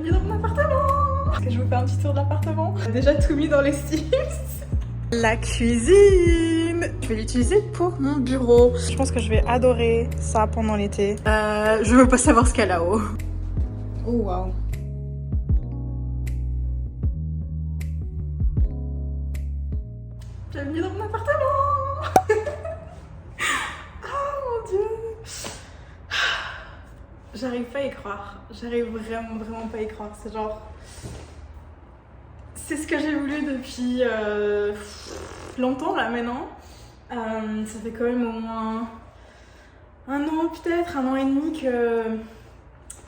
Bienvenue dans mon appartement. Est-ce que je vous fais un petit tour de l'appartement? Déjà tout mis dans les Sims. La cuisine. Je vais l'utiliser pour mon bureau. Je pense que je vais adorer ça pendant l'été. Je veux pas savoir ce qu'il y a là-haut. Oh waouh. Bienvenue dans mon appartement. Oh mon dieu. J'arrive pas à y croire. J'arrive vraiment pas à y croire. C'est genre... C'est ce que j'ai voulu depuis longtemps là maintenant. Ça fait quand même au moins un an peut-être, un an et demi que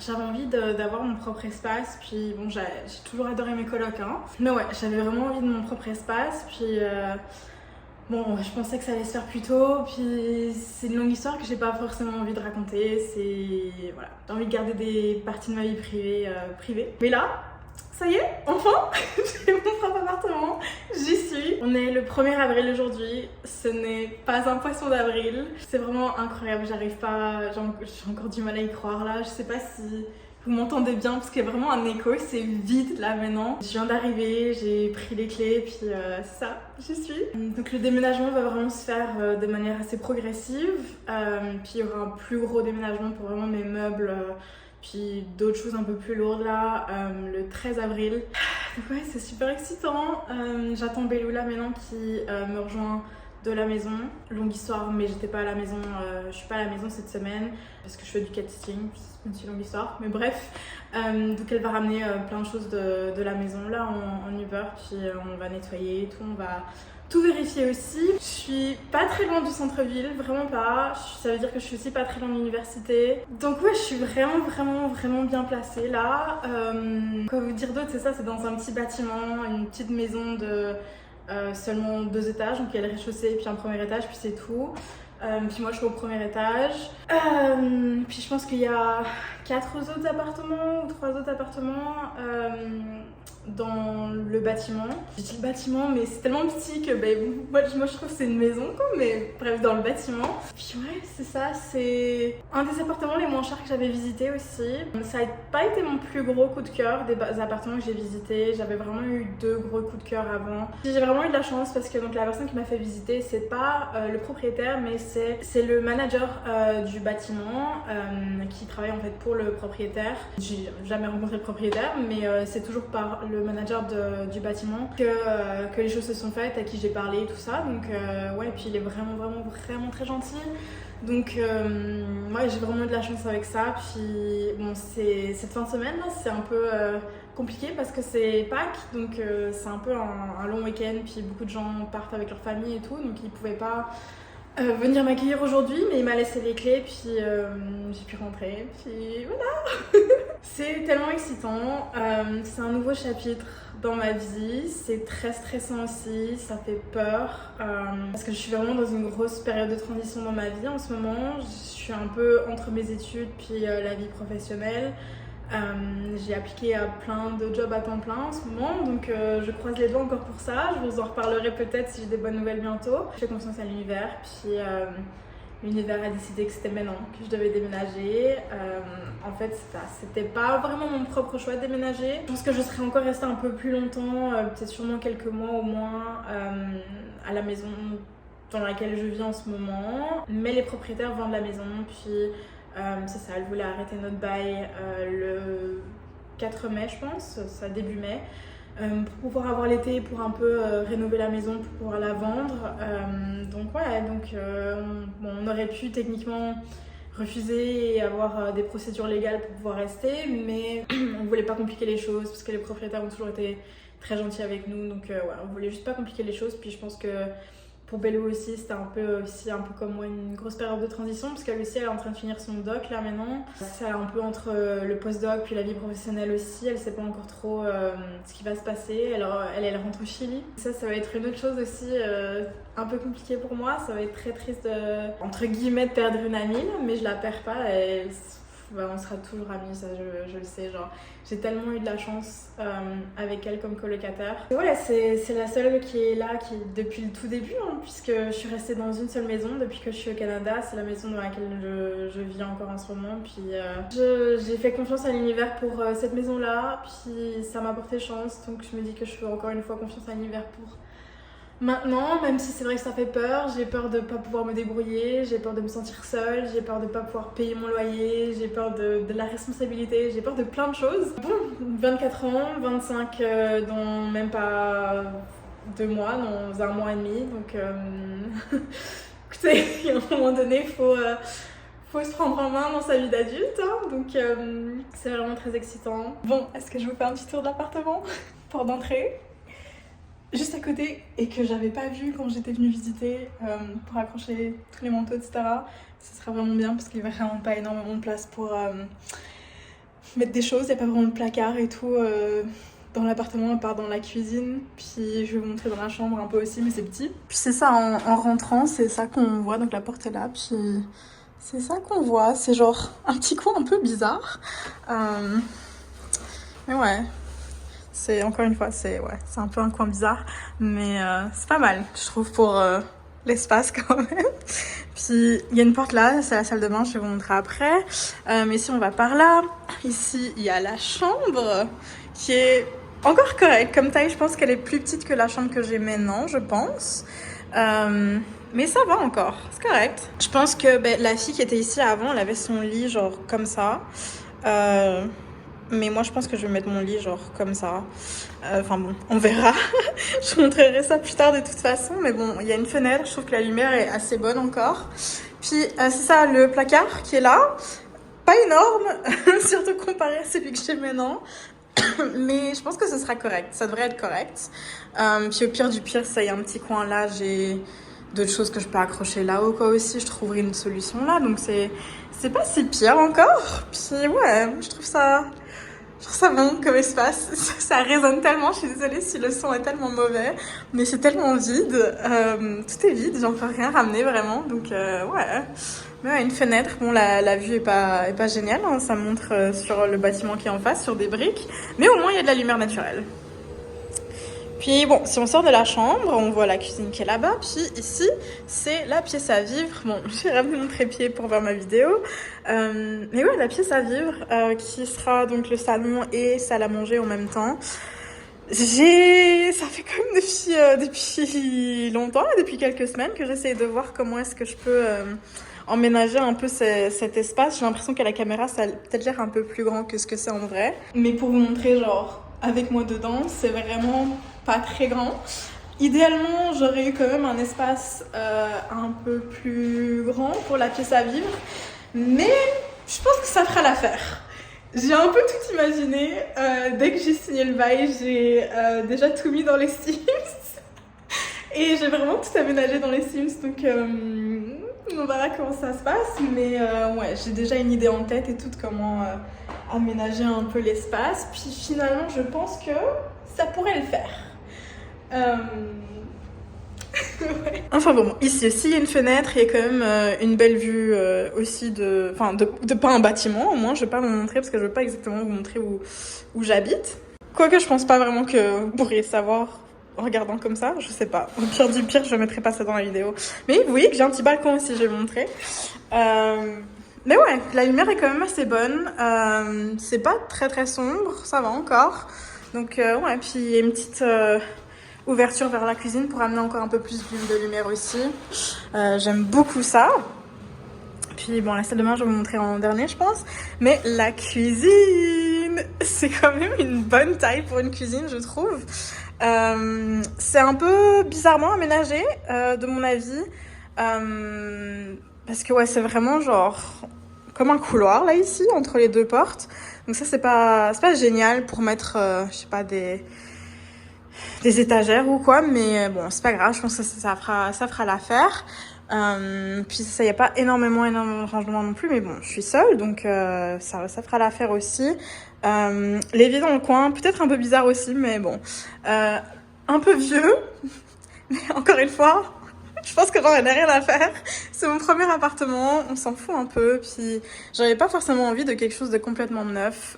j'avais envie d'avoir mon propre espace. Puis bon, j'ai toujours adoré mes colocs, hein. Mais ouais, j'avais vraiment envie de mon propre espace. Puis bon, je pensais que ça allait se faire plus tôt. Puis c'est une longue histoire que j'ai pas forcément envie de raconter. C'est... Voilà, j'ai envie de garder des parties de ma vie privée. Mais là... Ça y est, enfin, j'ai mon propre appartement, j'y suis. On est le 1er avril aujourd'hui, ce n'est pas un poisson d'avril. C'est vraiment incroyable, j'arrive pas, j'ai encore du mal à y croire là. Je sais pas si vous m'entendez bien parce qu'il y a vraiment un écho, c'est vide là maintenant. Je viens d'arriver, j'ai pris les clés, puis c'est ça, j'y suis. Donc le déménagement va vraiment se faire de manière assez progressive. Puis il y aura un plus gros déménagement pour vraiment mes meubles. Puis d'autres choses un peu plus lourdes là, le 13 avril. Donc ouais, c'est super excitant. J'attends Belou là maintenant qui me rejoint de la maison. Longue histoire, mais j'étais pas à la maison, je suis pas à la maison cette semaine parce que je fais du cat-sitting, c'est une si longue histoire, mais bref. Donc elle va ramener plein de choses de la maison là en Uber, puis on va nettoyer et tout, on va tout vérifier aussi. Je suis pas très loin du centre-ville, vraiment pas. Ça veut dire que je suis aussi pas très loin de l'université. Donc ouais, je suis vraiment bien placée là. Quoi vous dire d'autre, c'est ça, c'est dans un petit bâtiment, une petite maison de seulement 2 étages. Donc il y a le rez-de-chaussée, puis un premier étage, puis c'est tout. Puis moi je suis au premier étage. Puis je pense qu'il y a 4 autres appartements ou 3 autres appartements dans le bâtiment. Je dis le bâtiment, mais c'est tellement petit que moi je trouve que c'est une maison quoi, mais bref, dans le bâtiment. Puis ouais, c'est ça, c'est un des appartements les moins chers que j'avais visité aussi. Ça n'a pas été mon plus gros coup de cœur des appartements que j'ai visités. J'avais vraiment eu 2 gros coups de cœur avant. J'ai vraiment eu de la chance parce que donc la personne qui m'a fait visiter, c'est pas le propriétaire, mais c'est le manager du bâtiment qui travaille en fait pour le propriétaire. J'ai jamais rencontré le propriétaire, mais c'est toujours par le manager du bâtiment que les choses se sont faites, à qui j'ai parlé, tout ça. Donc ouais, et puis il est vraiment très gentil. Donc ouais, j'ai vraiment eu de la chance avec ça. Puis bon, cette fin de semaine là, c'est un peu compliqué parce que c'est Pâques, donc c'est un peu un long week-end. Puis beaucoup de gens partent avec leur famille et tout, donc ils pouvaient pas venir m'accueillir aujourd'hui, mais il m'a laissé les clés, puis j'ai pu rentrer, puis voilà. C'est tellement excitant, c'est un nouveau chapitre dans ma vie, c'est très stressant aussi, ça fait peur, parce que je suis vraiment dans une grosse période de transition dans ma vie en ce moment. Je suis un peu entre mes études puis la vie professionnelle. J'ai appliqué à plein de jobs à temps plein en ce moment, donc je croise les doigts encore pour ça. Je vous en reparlerai peut-être si j'ai des bonnes nouvelles bientôt. Je fais confiance à l'univers, puis l'univers a décidé que c'était maintenant que je devais déménager. En fait, c'était pas vraiment mon propre choix de déménager. Je pense que je serais encore restée un peu plus longtemps, peut-être sûrement quelques mois au moins, à la maison dans laquelle je vis en ce moment. Mais les propriétaires vendent la maison, puis c'est ça, elle voulait arrêter notre bail le 4 mai, je pense, ça début mai, pour pouvoir avoir l'été, pour un peu rénover la maison, pour pouvoir la vendre. Donc ouais, on aurait pu techniquement refuser et avoir des procédures légales pour pouvoir rester, mais on voulait pas compliquer les choses parce que les propriétaires ont toujours été très gentils avec nous. Donc ouais, on voulait juste pas compliquer les choses. Puis je pense que pour Bello aussi, c'était un peu comme moi une grosse période de transition parce qu'elle aussi elle est en train de finir son doc là maintenant. C'est un peu entre le post-doc puis la vie professionnelle aussi, elle sait pas encore trop ce qui va se passer. Elle rentre au Chili. Ça va être une autre chose aussi un peu compliquée pour moi. Ça va être très triste entre guillemets de perdre une amie, mais je la perds pas. bah, on sera toujours amies, ça je le sais, genre j'ai tellement eu de la chance avec elle comme colocataire. Et ouais, c'est la seule qui est là depuis le tout début, hein, puisque je suis restée dans une seule maison depuis que je suis au Canada, c'est la maison dans laquelle je vis encore en ce moment, puis j'ai fait confiance à l'univers pour cette maison-là, puis ça m'a porté chance, donc je me dis que je fais encore une fois confiance à l'univers pour maintenant, même si c'est vrai que ça fait peur, j'ai peur de pas pouvoir me débrouiller, j'ai peur de me sentir seule, j'ai peur de pas pouvoir payer mon loyer, j'ai peur de la responsabilité, j'ai peur de plein de choses. Bon, 24 ans, 25 dans même pas 2 mois, dans 1 mois et demi, donc écoutez, à un moment donné, faut se prendre en main dans sa vie d'adulte, hein, donc c'est vraiment très excitant. Bon, est-ce que je vous fais un petit tour de l'appartement pour d'entrée? Juste à côté, et que j'avais pas vu quand j'étais venue visiter pour accrocher tous les manteaux, etc. Ce serait vraiment bien parce qu'il n'y a vraiment pas énormément de place pour mettre des choses. Il n'y a pas vraiment de placard et tout dans l'appartement, à part dans la cuisine. Puis je vais vous montrer dans la chambre un peu aussi, mais c'est petit. Puis c'est ça, en rentrant, c'est ça qu'on voit. Donc la porte est là, puis c'est ça qu'on voit. C'est genre un petit coin un peu bizarre. Mais ouais. C'est encore une fois, c'est un peu un coin bizarre, mais c'est pas mal, je trouve, pour l'espace quand même. Puis il y a une porte là, c'est la salle de bain, je vais vous montrer après. Mais si on va par là, ici il y a la chambre qui est encore correcte comme taille. Je pense qu'elle est plus petite que la chambre que j'ai maintenant, je pense. Mais ça va encore, c'est correct. Je pense que la fille qui était ici avant, elle avait son lit genre comme ça. Mais moi, je pense que je vais mettre mon lit genre comme ça. Enfin bon, on verra. Je vous montrerai ça plus tard de toute façon. Mais bon, il y a une fenêtre. Je trouve que la lumière est assez bonne encore. Puis, c'est ça, le placard qui est là. Pas énorme, surtout comparé à celui que j'ai maintenant. Mais je pense que ce sera correct. Ça devrait être correct. Puis au pire du pire, ça y a un petit coin là. J'ai d'autres choses que je peux accrocher là-haut quoi aussi. Je trouverai une solution là. Donc c'est pas si pire encore. Puis ouais, je trouve ça bon comme espace. Ça résonne tellement. Je suis désolée si le son est tellement mauvais. Mais c'est tellement vide. Tout est vide. J'en peux rien ramener vraiment. Donc ouais. Mais ouais, une fenêtre. Bon, la vue est pas géniale. Hein. Ça montre sur le bâtiment qui est en face, sur des briques. Mais au moins, il y a de la lumière naturelle. Puis bon, si on sort de la chambre, on voit la cuisine qui est là-bas. Puis ici, c'est la pièce à vivre. Bon, j'ai ramené mon trépied pour voir ma vidéo. Mais ouais, la pièce à vivre qui sera donc le salon et salle à manger en même temps. Ça fait quand même depuis longtemps, depuis quelques semaines que j'essaie de voir comment est-ce que je peux emménager un peu cet espace. J'ai l'impression qu'à la caméra, ça a peut-être l'air un peu plus grand que ce que c'est en vrai. Mais pour vous montrer, genre, avec moi dedans, c'est vraiment pas très grand. Idéalement, j'aurais eu quand même un espace un peu plus grand pour la pièce à vivre. Mais je pense que ça fera l'affaire. J'ai un peu tout imaginé. Dès que j'ai signé le bail, j'ai déjà tout mis dans les Sims. Et j'ai vraiment tout aménagé dans les Sims. Donc on verra comment ça se passe. Mais ouais, j'ai déjà une idée en tête et tout de comment aménager un peu l'espace. Puis finalement, je pense que ça pourrait le faire. Ouais. Enfin bon, ici aussi il y a une fenêtre, il y a quand même une belle vue aussi de pas un bâtiment, au moins je vais pas vous montrer parce que je veux pas exactement vous montrer où j'habite. Quoique je pense pas vraiment que vous pourriez savoir en regardant comme ça, je sais pas. Au pire du pire, je mettrai pas ça dans la vidéo. Mais vous voyez que j'ai un petit balcon aussi, je vais vous montrer. Mais ouais, la lumière est quand même assez bonne. C'est pas très très sombre, ça va encore. Donc ouais, puis il y a une petite ouverture vers la cuisine pour amener encore un peu plus de lumière aussi. J'aime beaucoup ça. Puis bon, la salle de bain, je vais vous montrer en dernier, je pense. Mais la cuisine, c'est quand même une bonne taille pour une cuisine, je trouve. C'est un peu bizarrement aménagé, de mon avis. Parce que ouais, c'est vraiment genre comme un couloir là ici, entre les deux portes. Donc ça, c'est pas génial pour mettre, je sais pas, des étagères ou quoi, mais bon, c'est pas grave, je pense que ça fera l'affaire. Puis ça, y a pas énormément de rangements non plus, mais bon, je suis seule, donc ça fera l'affaire aussi. L'évier dans le coin, peut-être un peu bizarre aussi, mais bon, un peu vieux, mais encore une fois, Je pense que j'en ai rien à faire. C'est mon premier appartement, on s'en fout un peu. Puis j'avais pas forcément envie de quelque chose de complètement neuf.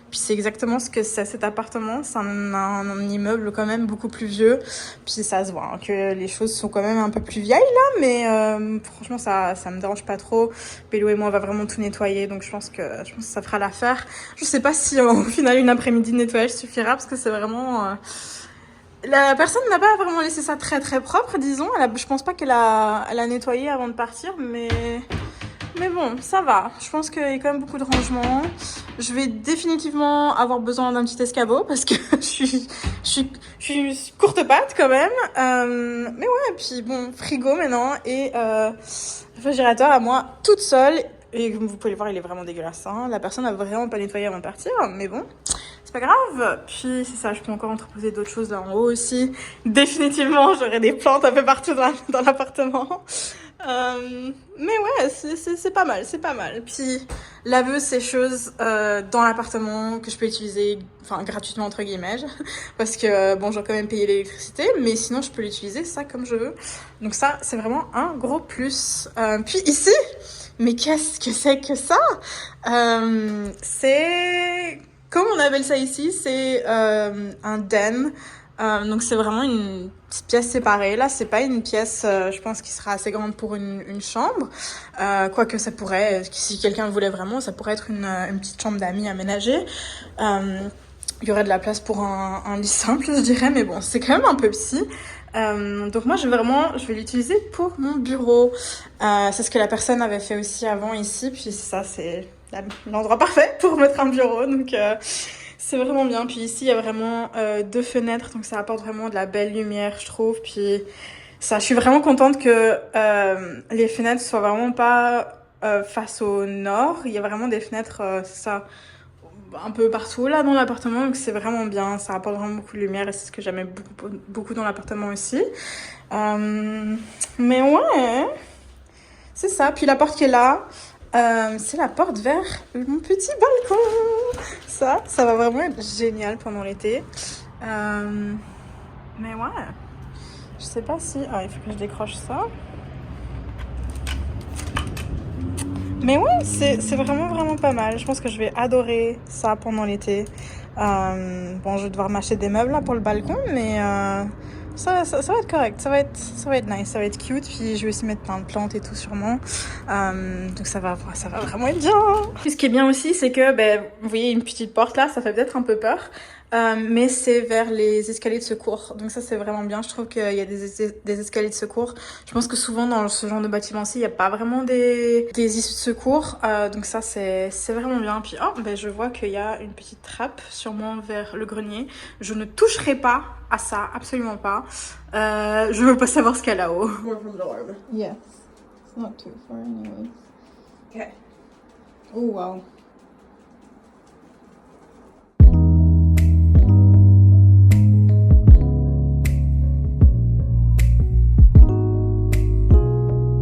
Puis c'est exactement ce que c'est cet appartement. C'est un immeuble quand même beaucoup plus vieux. Puis ça se voit hein, que les choses sont quand même un peu plus vieilles là. Mais franchement ça me dérange pas trop. Bello et moi on va vraiment tout nettoyer. Donc je pense que ça fera l'affaire. Je sais pas si au final une après-midi de nettoyage suffira. Parce que c'est vraiment... La personne n'a pas vraiment laissé ça très très propre, disons. Je pense pas qu'elle a nettoyé avant de partir, mais bon, ça va. Je pense qu'il y a quand même beaucoup de rangements. Je vais définitivement avoir besoin d'un petit escabeau parce que je suis courte patte quand même. Mais ouais, puis bon, frigo maintenant et réfrigérateur à moi toute seule. Et comme vous pouvez le voir, il est vraiment dégueulasse. Hein. La personne n'a vraiment pas nettoyé avant de partir, mais bon. C'est pas grave. Puis c'est ça, je peux encore entreposer d'autres choses là en haut aussi. Définitivement, j'aurai des plantes un peu partout dans l'appartement. Mais ouais, c'est pas mal, c'est pas mal. Puis laveuse, sécheuse dans l'appartement que je peux utiliser, enfin gratuitement entre guillemets, parce que bon, j'ai quand même payé l'électricité, mais sinon je peux l'utiliser ça comme je veux. Donc ça, c'est vraiment un gros plus. Puis ici, mais qu'est-ce que c'est que ça? C'est... Comme on appelle ça ici, c'est un den. Donc c'est vraiment une petite pièce séparée. Là, c'est pas une pièce, je pense, qui sera assez grande pour une chambre. Quoique ça pourrait, si quelqu'un le voulait vraiment, ça pourrait être une petite chambre d'amis aménagée. Il y aurait de la place pour un lit simple, je dirais, mais bon, c'est quand même un peu petit. Donc moi, je vais l'utiliser pour mon bureau. C'est ce que la personne avait fait aussi avant ici. Puis ça, c'est l'endroit parfait pour mettre un bureau. Donc c'est vraiment bien. Puis ici, il y a vraiment 2 fenêtres. Donc ça apporte vraiment de la belle lumière, je trouve. Puis ça, je suis vraiment contente que les fenêtres soient vraiment pas face au nord. Il y a vraiment des fenêtres, ça, un peu partout là dans l'appartement. Donc c'est vraiment bien. Ça apporte vraiment beaucoup de lumière. Et c'est ce que j'aimais beaucoup, beaucoup dans l'appartement aussi. Mais ouais, c'est ça. Puis la porte qui est là, c'est la porte vers mon petit balcon. Ça va vraiment être génial pendant l'été. Mais ouais, je sais pas si... Ah, il faut que je décroche ça. Mais ouais, c'est vraiment, vraiment pas mal. Je pense que je vais adorer ça pendant l'été. Bon, je vais devoir m'acheter des meubles là pour le balcon, mais ça va être correct. Ça va être nice, ça va être cute. Puis je vais aussi mettre plein de plantes et tout sûrement. Donc ça va vraiment être bien. Puis ce qui est bien aussi, c'est que, vous voyez une petite porte là, ça fait peut-être un peu peur. Mais c'est vers les escaliers de secours. Donc ça, c'est vraiment bien. Je trouve qu'il y a des escaliers de secours. Je pense que souvent, dans ce genre de bâtiment-ci, il n'y a pas vraiment des issues de secours. Donc ça, c'est vraiment bien. Puis, je vois qu'il y a une petite trappe, sûrement vers le grenier. Je ne toucherai pas à ça, absolument pas. Je veux pas savoir ce qu'il y a là-haut. Yes. It's not too far anyway. Okay. Oh, wow.